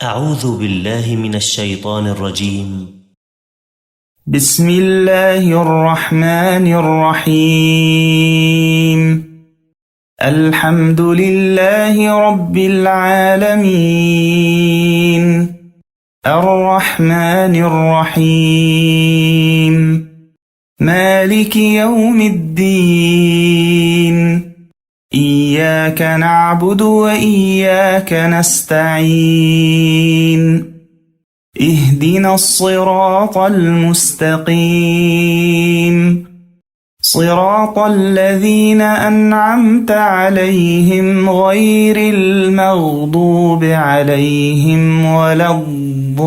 أعوذ بالله من الشيطان الرجيم. بسم الله الرحمن الرحيم. الحمد لله رب العالمين، الرحمن الرحيم، مالك يوم الدين، إياك نعبد وإياك نستعين، اهدنا الصراط المستقيم، صراط الذين أنعمت عليهم غير المغضوب عليهم ولا الضالين.